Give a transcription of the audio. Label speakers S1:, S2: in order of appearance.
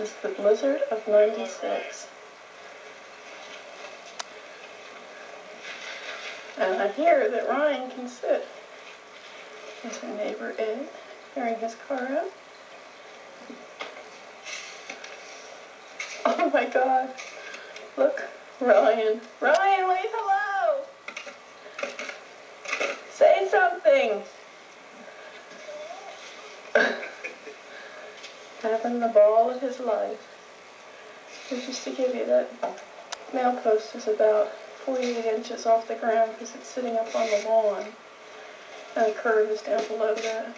S1: This is the blizzard of '96. And I hear that Ryan can sit. There's her neighbor Ed, carrying his car out. Oh my God. Look, Ryan. Ryan, wave hello! Say something! Having the ball of his life. Just to give you that mail post is about 48 inches off the ground because it's sitting up on the lawn. And the curve is down below that.